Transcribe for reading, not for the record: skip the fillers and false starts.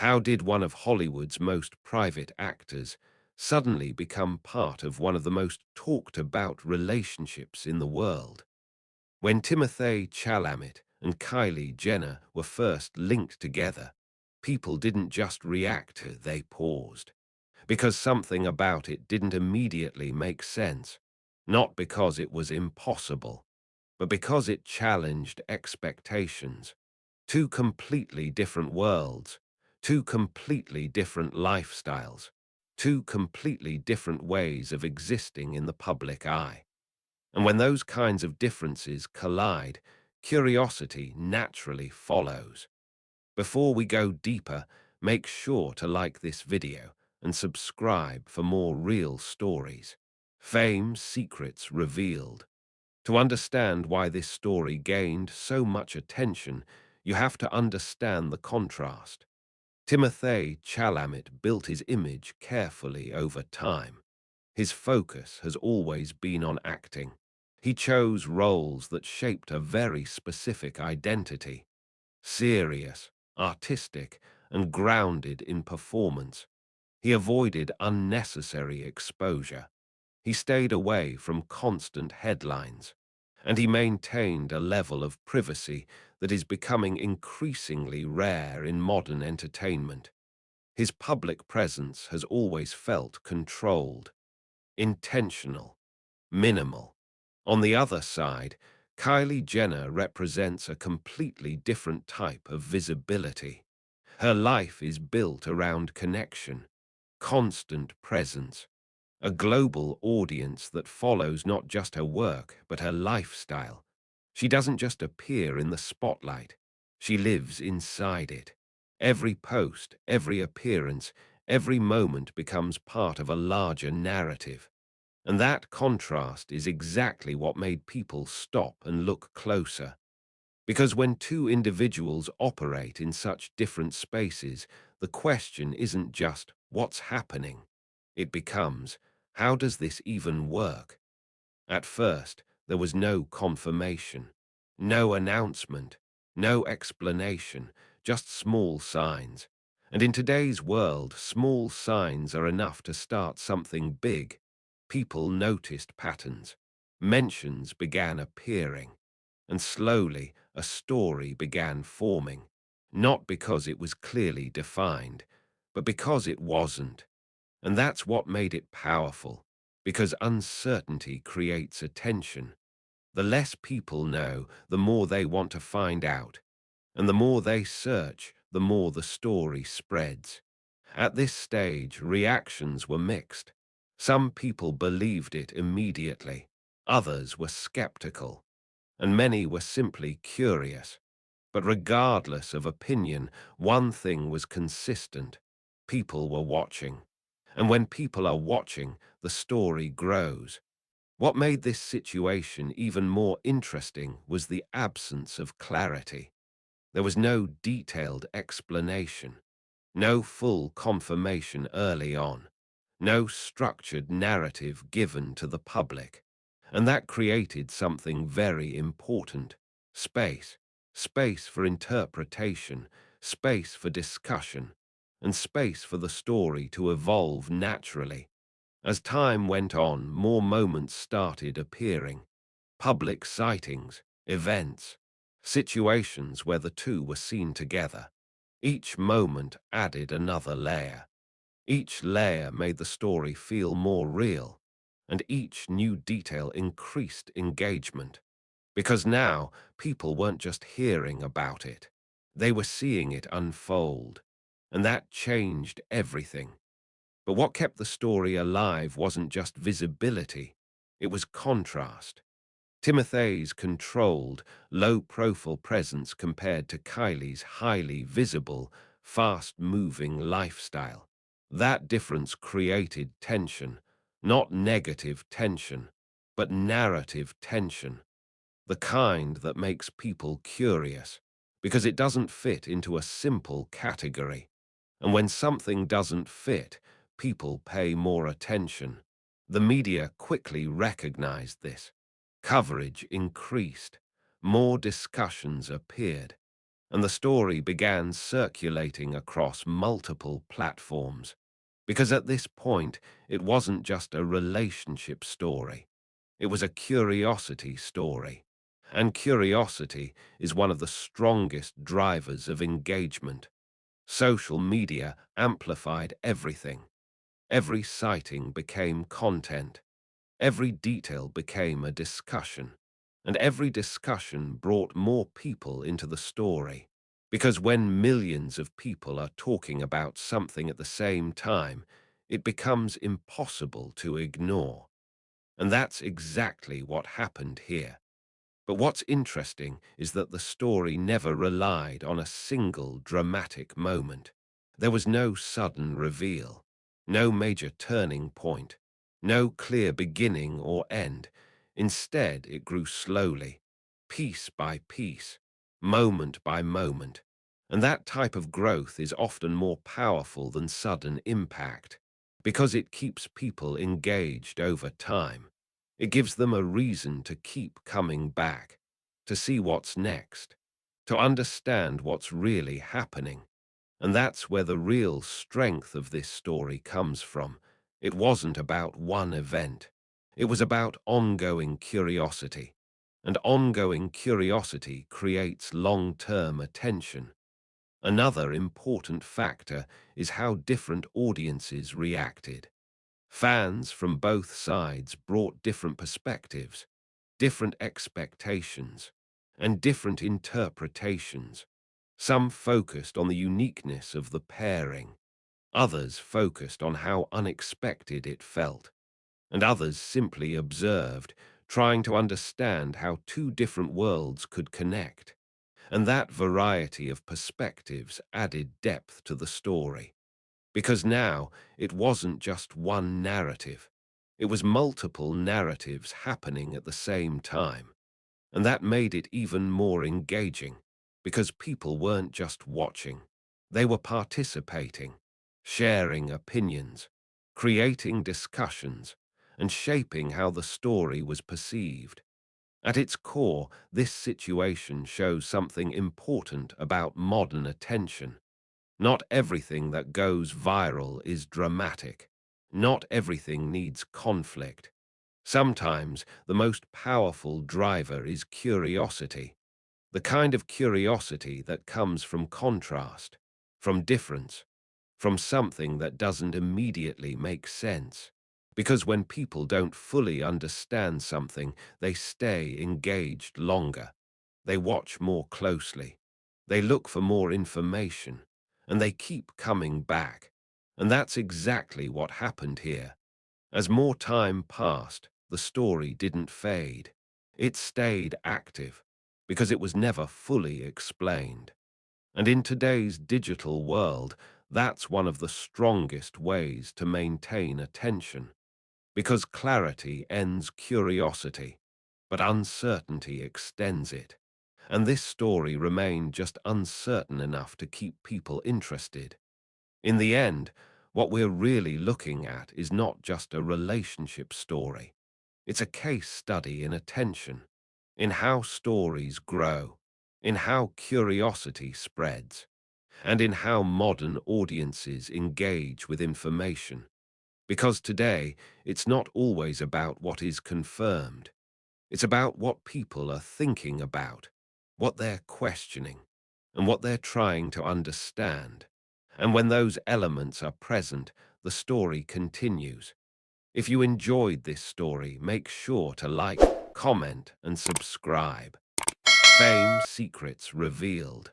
How did one of Hollywood's most private actors suddenly become part of one of the most talked about relationships in the world? When Timothée Chalamet and Kylie Jenner were first linked together, people didn't just react, they paused. Because something about it didn't immediately make sense. Not because it was impossible, but because it challenged expectations. Two completely different worlds, two completely different lifestyles, two completely different ways of existing in the public eye. And when those kinds of differences collide, curiosity naturally follows. Before we go deeper, make sure to like this video and subscribe for more real stories. Fame's secrets revealed. To understand why this story gained so much attention, you have to understand the contrast. Timothée Chalamet built his image carefully over time. His focus has always been on acting. He chose roles that shaped a very specific identity: serious, artistic, and grounded in performance. He avoided unnecessary exposure. He stayed away from constant headlines, and he maintained a level of privacy that is becoming increasingly rare in modern entertainment. His public presence has always felt controlled, intentional, minimal. On the other side, Kylie Jenner represents a completely different type of visibility. Her life is built around connection, constant presence, a global audience that follows not just her work, but her lifestyle. She doesn't just appear in the spotlight, she lives inside it. Every post, every appearance, every moment becomes part of a larger narrative. And that contrast is exactly what made people stop and look closer. Because when two individuals operate in such different spaces, the question isn't just what's happening. It becomes, how does this even work? At first, there was no confirmation, no announcement, no explanation, just small signs. And in today's world, small signs are enough to start something big. People noticed patterns. Mentions began appearing. And slowly, a story began forming. Not because it was clearly defined, but because it wasn't. And that's what made it powerful, because uncertainty creates attention. The less people know, the more they want to find out. And the more they search, the more the story spreads. At this stage, reactions were mixed. Some people believed it immediately. Others were skeptical. And many were simply curious. But regardless of opinion, one thing was consistent: people were watching. And when people are watching, the story grows. What made this situation even more interesting was the absence of clarity. There was no detailed explanation, no full confirmation early on, no structured narrative given to the public. And that created something very important: space. Space for interpretation, space for discussion, and space for the story to evolve naturally. As time went on, more moments started appearing: public sightings, events, situations where the two were seen together. Each moment added another layer. Each layer made the story feel more real, and each new detail increased engagement. Because now, people weren't just hearing about it, they were seeing it unfold. And that changed everything. But what kept the story alive wasn't just visibility, it was contrast. Timothée's controlled, low-profile presence compared to Kylie's highly visible, fast-moving lifestyle. That difference created tension, not negative tension, but narrative tension, the kind that makes people curious, because it doesn't fit into a simple category. And when something doesn't fit, people pay more attention. The media quickly recognized this. Coverage increased. More discussions appeared. and the story began circulating across multiple platforms. Because at this point, it wasn't just a relationship story. It was a curiosity story. And curiosity is one of the strongest drivers of engagement. Social media amplified everything. Every sighting became content. Every detail became a discussion. And every discussion brought more people into the story. Because when millions of people are talking about something at the same time, it becomes impossible to ignore. And that's exactly what happened here. But what's interesting is that the story never relied on a single dramatic moment. There was no sudden reveal, no major turning point, no clear beginning or end. Instead, it grew slowly, piece by piece, moment by moment. And that type of growth is often more powerful than sudden impact, because it keeps people engaged over time. It gives them a reason to keep coming back, to see what's next, to understand what's really happening. And that's where the real strength of this story comes from. It wasn't about one event. It was about ongoing curiosity. And ongoing curiosity creates long-term attention. Another important factor is how different audiences reacted. Fans from both sides brought different perspectives, different expectations, and different interpretations. Some focused on the uniqueness of the pairing, others focused on how unexpected it felt, and others simply observed, trying to understand how two different worlds could connect. And that variety of perspectives added depth to the story. Because now it wasn't just one narrative. It was multiple narratives happening at the same time. And that made it even more engaging, because people weren't just watching. They were participating, sharing opinions, creating discussions, and shaping how the story was perceived. At its core, this situation shows something important about modern attention. Not everything that goes viral is dramatic. Not everything needs conflict. Sometimes the most powerful driver is curiosity, the kind of curiosity that comes from contrast, from difference, from something that doesn't immediately make sense. Because when people don't fully understand something, they stay engaged longer. They watch more closely. They look for more information. And they keep coming back. And that's exactly what happened here. As more time passed, the story didn't fade. It stayed active, because it was never fully explained. And in today's digital world, that's one of the strongest ways to maintain attention. Because clarity ends curiosity, but uncertainty extends it. And this story remained just uncertain enough to keep people interested. In the end, what we're really looking at is not just a relationship story. It's a case study in attention, in how stories grow, in how curiosity spreads, and in how modern audiences engage with information. Because today, it's not always about what is confirmed. It's about what people are thinking about, what they're questioning, and what they're trying to understand. And when those elements are present, the story continues. If you enjoyed this story, make sure to like, comment, and subscribe. Fame Secrets Revealed.